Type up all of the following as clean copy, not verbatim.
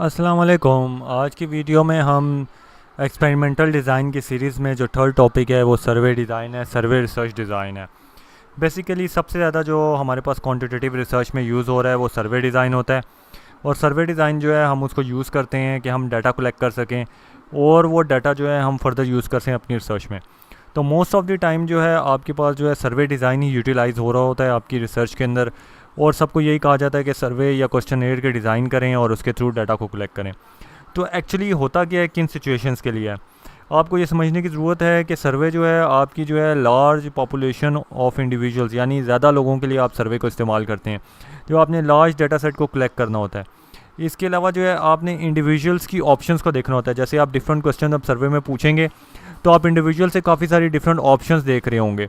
अस्सलाम वालेकुम। आज की वीडियो में हम एक्सपेरिमेंटल डिज़ाइन की सीरीज़ में जो थर्ड टॉपिक है वो सर्वे डिज़ाइन है, सर्वे रिसर्च डिज़ाइन है। बेसिकली सबसे ज़्यादा जो हमारे पास क्वांटिटेटिव रिसर्च में यूज़ हो रहा है वो सर्वे डिज़ाइन होता है। और सर्वे डिज़ाइन जो है हम उसको यूज़ करते हैं कि हम डाटा कलेक्ट कर सकें और वो डाटा जो है हम फर्दर यूज़ कर सकें अपनी रिसर्च में। तो मोस्ट ऑफ़ द टाइम जो है आपके पास जो है सर्वे डिज़ाइन ही यूटिलाइज़ हो रहा होता है आपकी रिसर्च के अंदर। और सबको यही कहा जाता है कि सर्वे या क्वेश्चनेयर के डिज़ाइन करें और उसके थ्रू डाटा को कलेक्ट करें। तो एक्चुअली होता क्या है, किन सिचुएशंस के लिए है, आपको ये समझने की ज़रूरत है कि सर्वे जो है आपकी जो है लार्ज पॉपुलेशन ऑफ इंडिविजुअल्स यानी ज़्यादा लोगों के लिए आप सर्वे को इस्तेमाल करते हैं जो आपने लार्ज डाटा सेट को कलेक्ट करना होता है। इसके अलावा जो है आपने इंडिविजुअल्स की ऑप्शंस को देखना होता है। जैसे आप डिफरेंट क्वेश्चन अब सर्वे में पूछेंगे तो आप इंडिविजुअल से काफ़ी सारी डिफरेंट ऑप्शंस देख रहे होंगे।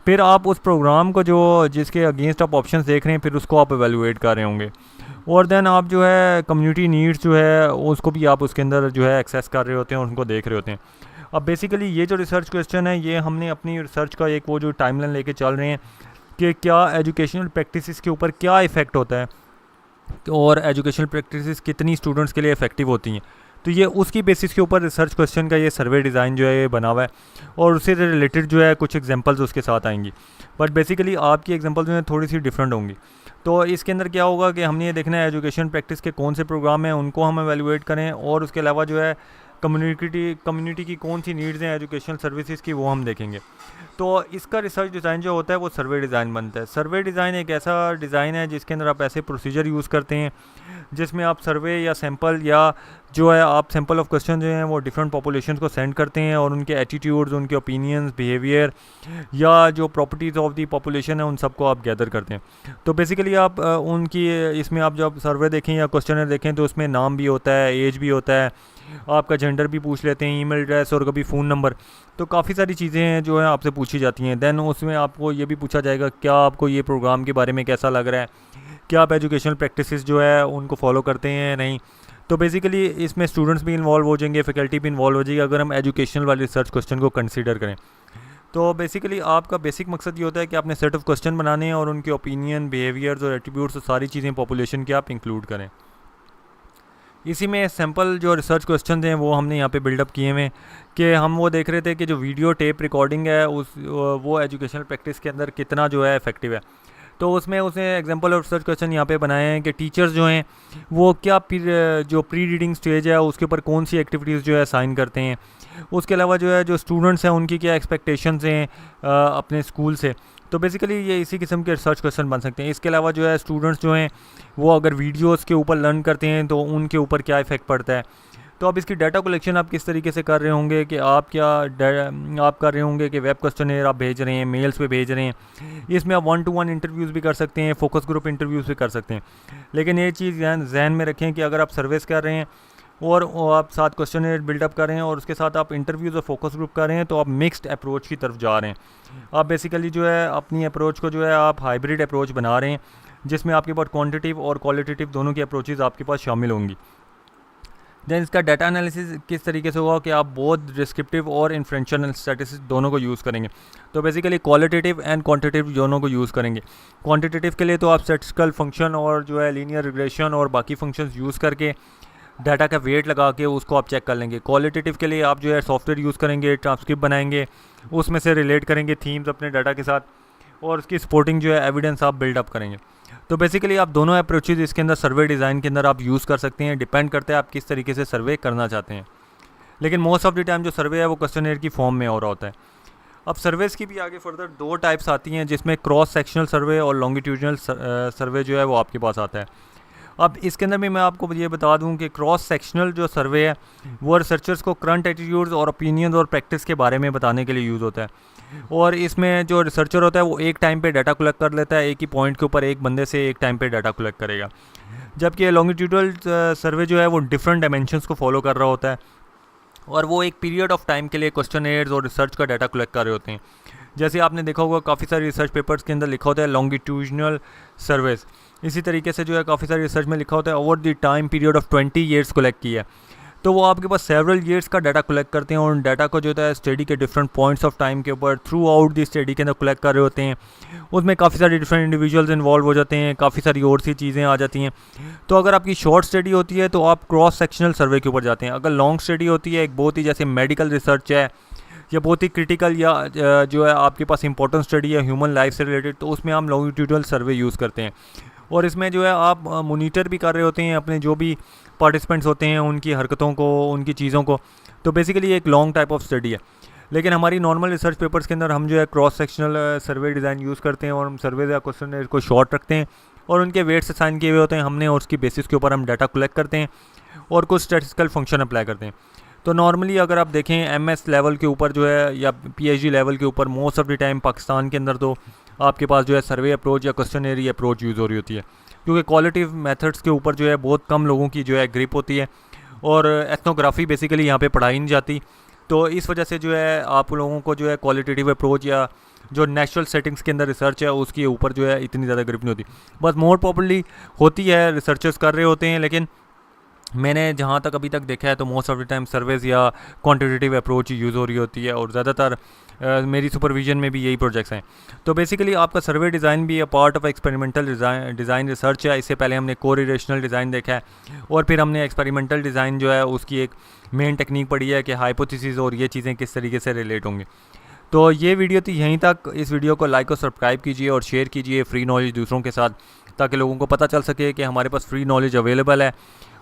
फिर आप उस प्रोग्राम को जो जिसके अगेंस्ट आप ऑप्शंस देख रहे हैं फिर उसको आप एवेलुएट कर रहे होंगे। और देन आप जो है कम्युनिटी नीड्स जो है उसको भी आप उसके अंदर जो है एक्सेस कर रहे होते हैं और उनको देख रहे होते हैं। अब बेसिकली ये जो रिसर्च क्वेश्चन है ये हमने अपनी रिसर्च का एक वो जो टाइमलाइन लेके चल रहे हैं कि क्या एजुकेशनल प्रैक्टिसेस के ऊपर क्या इफ़ेक्ट होता है और एजुकेशनल प्रैक्टिसेस कितनी स्टूडेंट्स के लिए इफ़ेक्टिव होती हैं। तो ये उसकी बेसिस के ऊपर रिसर्च क्वेश्चन का ये सर्वे डिज़ाइन जो है ये बना हुआ है और उससे रिलेटेड जो है कुछ एग्जांपल्स उसके साथ आएंगी। बट बेसिकली आपकी एग्जांपल जो है थोड़ी सी डिफरेंट होंगी। तो इसके अंदर क्या होगा कि हमने ये देखना है एजुकेशन प्रैक्टिस के कौन से प्रोग्राम हैं उनको हम एवेलुएट करें और उसके अलावा जो है कम्युनिटी की कौन सी नीड्स हैं एजुकेशनल सर्विसेज की वो हम देखेंगे। तो इसका रिसर्च डिज़ाइन जो होता है वो सर्वे डिज़ाइन बनता है। सर्वे डिज़ाइन एक ऐसा डिज़ाइन है जिसके अंदर आप ऐसे प्रोसीजर यूज़ करते हैं जिसमें आप सर्वे या सैंपल या जो है आप सैंपल ऑफ क्वेश्चन जो हैं वो डिफरेंट पॉपुलेशन को सेंड करते हैं और उनके एटीट्यूड्स, उनके ओपिनियंस, बिहेवियर या जो प्रॉपर्टीज़ ऑफ दी पॉपुलेशन है उन सबको आप गैदर करते हैं। तो बेसिकली आप उनकी इसमें आप जब सर्वे देखें या क्वेश्चनर देखें तो उसमें नाम भी होता है, एज भी होता है, आपका जेंडर भी पूछ लेते हैं, ईमेल एड्रेस और कभी फ़ोन नंबर। तो काफ़ी सारी चीज़ें हैं जो हैं आपसे पूछी जाती हैं। देन उसमें आपको ये भी पूछा जाएगा क्या आपको ये प्रोग्राम के बारे में कैसा लग रहा है, क्या आप एजुकेशनल प्रैक्टिसेस जो है उनको फॉलो करते हैं या नहीं। तो बेसिकली इसमें स्टूडेंट्स भी इन्वॉल्व हो जाएंगे, फैकल्टी भी इन्वॉल्व हो जाएगी अगर हम एजुकेशनल वाले रिसर्च क्वेश्चन को कंसीडर करें। तो बेसिकली आपका बेसिक मकसद ये होता है कि आपने सेट ऑफ क्वेश्चन बनाने हैं और उनके ओपिनियन, बिहेवियर्स और एट्रीब्यूट्स और सारी चीज़ें पॉपुलेशन की आप इंक्लूड करें। इसी में सैम्पल जो रिसर्च क्वेश्चन हैं वो हमने यहाँ पे बिल्डअप किए हुए कि हम वो देख रहे थे कि जो वीडियो टेप रिकॉर्डिंग है वो एजुकेशनल प्रैक्टिस के अंदर कितना जो है इफेक्टिव है। तो उसमें उसने एग्जांपल और रिसर्च क्वेश्चन यहाँ पे बनाए हैं कि टीचर्स जो हैं वो क्या जो प्री रीडिंग स्टेज है उसके ऊपर कौन सी एक्टिविटीज़ जो है साइन करते हैं। उसके अलावा जो है जो स्टूडेंट्स हैं उनकी क्या एक्सपेक्टेशंस हैं अपने स्कूल से। तो बेसिकली ये इसी किस्म के रिसर्च क्वेश्चन बन सकते हैं। इसके अलावा जो है स्टूडेंट्स जो हैं वो अगर वीडियोस के ऊपर लर्न करते हैं तो उनके ऊपर क्या इफ़ेक्ट पड़ता है। तो अब इसकी डाटा कलेक्शन आप किस तरीके से कर रहे होंगे कि आप कर रहे होंगे कि वेब क्वेश्चनेयर आप भेज रहे हैं, मेल्स पे भेज रहे हैं। इसमें आप 1-to-1 इंटरव्यूज़ भी कर सकते हैं, फोकस ग्रुप इंटरव्यूज़ भी कर सकते हैं। लेकिन ये चीज़ जहन में रखें कि अगर आप सर्विस कर रहे हैं और आप साथ क्वेश्चनेयर बिल्डअप कर रहे हैं और उसके साथ आप इंटरव्यूज़ और फोकस ग्रुप कर रहे हैं तो आप मिक्स्ड अप्रोच की तरफ जा रहे हैं। आप बेसिकली जो है अपनी अप्रोच को जो है आप हाइब्रिड अप्रोच बना रहे हैं जिसमें आपके पास क्वांटिटेटिव और क्वालिटेटिव दोनों की अप्रोचेज़ आपके पास शामिल होंगी। देन इसका डाटा एनालिसिस किस तरीके से होगा कि आप बहुत डिस्क्रिप्टिव और इन्फ्रेंशियल स्टैटिस्टिक्स दोनों को यूज़ करेंगे। तो बेसिकली क्वालिटेटिव एंड क्वांटिटेटिव दोनों को यूज़ करेंगे। क्वांटिटेटिव के लिए तो आप स्टैटिस्टिकल फंक्शन और जो है लीनियर रिग्रेशन और बाकी फंक्शंस यूज़ करके डाटा का वेट लगा के उसको आप चेक कर लेंगे। क्वालिटेटिव के लिए आप जो है सॉफ्टवेयर यूज़ करेंगे, ट्रांसक्रिप्ट बनाएंगे, उसमें से रिलेट करेंगे थीम्स अपने डाटा के साथ और उसकी सपोर्टिंग जो है एविडेंस आप बिल्डअप करेंगे। तो बेसिकली आप दोनों अप्रोचेज इसके अंदर सर्वे डिज़ाइन के अंदर आप यूज़ कर सकते हैं। डिपेंड करते हैं आप किस तरीके से सर्वे करना चाहते हैं। लेकिन मोस्ट ऑफ द टाइम जो सर्वे है वो क्वेश्चनेयर की फॉर्म में हो रहा होता है। अब सर्वेस की भी आगे फर्दर 2 टाइप्स आती हैं जिसमें क्रॉस सेक्शनल सर्वे और लॉन्गिट्यूडनल सर्वे जो है वो आपके पास आता है। अब इसके अंदर भी मैं आपको ये बता दूं कि क्रॉस सेक्शनल जो सर्वे है वो रिसर्चर्स को करंट एटीट्यूड्स और ओपिनियंस और प्रैक्टिस के बारे में बताने के लिए यूज़ होता है। और इसमें जो रिसर्चर होता है वो एक टाइम पे डाटा कलेक्ट कर लेता है, एक ही पॉइंट के ऊपर एक बंदे से एक टाइम पे डाटा कलेक्ट करेगा। जबकि लॉन्गिट्यूडनल सर्वे जो है वो डिफरेंट डायमेंशंस को फॉलो कर रहा होता है और वो एक पीरियड ऑफ टाइम के लिए क्वेश्चनेयर्स और रिसर्च का डाटा कलेक्ट कर रहे होते हैं। जैसे आपने देखा होगा काफ़ी सारी रिसर्च पेपर्स के अंदर लिखा होता है लॉन्गिट्यूडनल सर्वेस। इसी तरीके से जो है काफ़ी सारी रिसर्च में लिखा होता है over the time period of 20 years collect किया है। तो वो आपके पास सेवरल ईयर्स का डाटा कलेक्ट करते हैं और उन डाटा को जो है स्टडी के डिफरेंट पॉइंट्स ऑफ टाइम के ऊपर थ्रू आउट दी स्टडी के अंदर कलेक्ट कर रहे होते हैं। उसमें काफ़ी सारे डिफरेंट इंडिविजुअल्स इन्वॉल्व हो जाते हैं, काफ़ी सारी और सी चीज़ें आ जाती हैं। तो अगर आपकी शॉर्ट स्टडी होती है तो आप क्रॉस सेक्शनल सर्वे के ऊपर जाते हैं। अगर लॉन्ग स्टडी होती है, एक बहुत ही जैसे मेडिकल रिसर्च है या बहुत ही क्रिटिकल या जो है आपके पास इंपॉर्टेंट स्टडी है ह्यूमन लाइफ से रिलेटेड, तो उसमें हम लॉन्गिट्यूडनल सर्वे यूज़ करते हैं। और इसमें जो है आप मॉनिटर भी कर रहे होते हैं अपने जो भी पार्टिसिपेंट्स होते हैं उनकी हरकतों को, उनकी चीज़ों को। तो बेसिकली एक लॉन्ग टाइप ऑफ स्टडी है। लेकिन हमारी नॉर्मल रिसर्च पेपर्स के अंदर हम जो है क्रॉस सेक्शनल सर्वे डिज़ाइन यूज़ करते हैं और हम सर्वे या क्वेश्चन को शॉर्ट रखते हैं और उनके वेट्स असाइन किए हुए होते हैं हमने, और उसकी बेसिस के ऊपर हम डाटा कलेक्ट करते हैं और कुछ स्टैटिस्टिकल फंक्शन अप्लाई करते हैं। तो नॉर्मली अगर आप देखें MS लेवल के ऊपर जो है या PhD लेवल के ऊपर most of the time Pakistan के अंदर तो आपके पास जो है सर्वे अप्रोच या क्वेश्चनरी अप्रोच यूज़ हो रही होती है, क्योंकि क्वालिटिव मेथड्स के ऊपर जो है बहुत कम लोगों की जो है ग्रिप होती है और एथनोग्राफी बेसिकली यहाँ पे पढ़ाई नहीं जाती। तो इस वजह से जो है आप लोगों को जो है क्वालिटेटिव अप्रोच या जो नेचुरल सेटिंग्स के अंदर रिसर्च है उसके ऊपर जो है इतनी ज़्यादा ग्रिप नहीं होती। बस मोर प्रॉपर्ली होती है, रिसर्चर्स कर रहे होते हैं, लेकिन मैंने जहाँ तक अभी तक देखा है तो most of the time surveys या क्वांटिटेटिव अप्रोच यूज़ हो रही होती है और ज़्यादातर मेरी सुपरविजन में भी यही प्रोजेक्ट्स हैं। तो बेसिकली आपका सर्वे डिज़ाइन भी part of experimental design research है। इससे पहले हमने कोरिलेशनल डिज़ाइन देखा है और फिर हमने एक्सपेरिमेंटल डिज़ाइन जो है उसकी एक मेन टेक्निक पढ़ी है कि हाइपोथेसिस और ये चीज़ें किस तरीके से रिलेट होंगे। तो ये वीडियो थी यहीं तक। इस वीडियो को लाइक और सब्सक्राइब कीजिए और शेयर कीजिए फ्री नॉलेज दूसरों के साथ, ताकि लोगों को पता चल सके कि हमारे पास फ्री नॉलेज अवेलेबल है।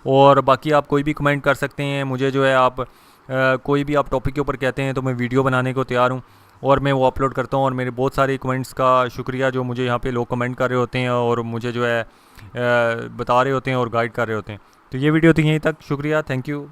और बाकी आप कोई भी कमेंट कर सकते हैं मुझे, जो है आप कोई भी आप टॉपिक के ऊपर कहते हैं तो मैं वीडियो बनाने को तैयार हूँ और मैं वो अपलोड करता हूँ। और मेरे बहुत सारे कमेंट्स का शुक्रिया जो मुझे यहाँ पे लोग कमेंट कर रहे होते हैं और मुझे जो है बता रहे होते हैं और गाइड कर रहे होते हैं। तो ये वीडियो थी यहीं तक। शुक्रिया, थैंक यू।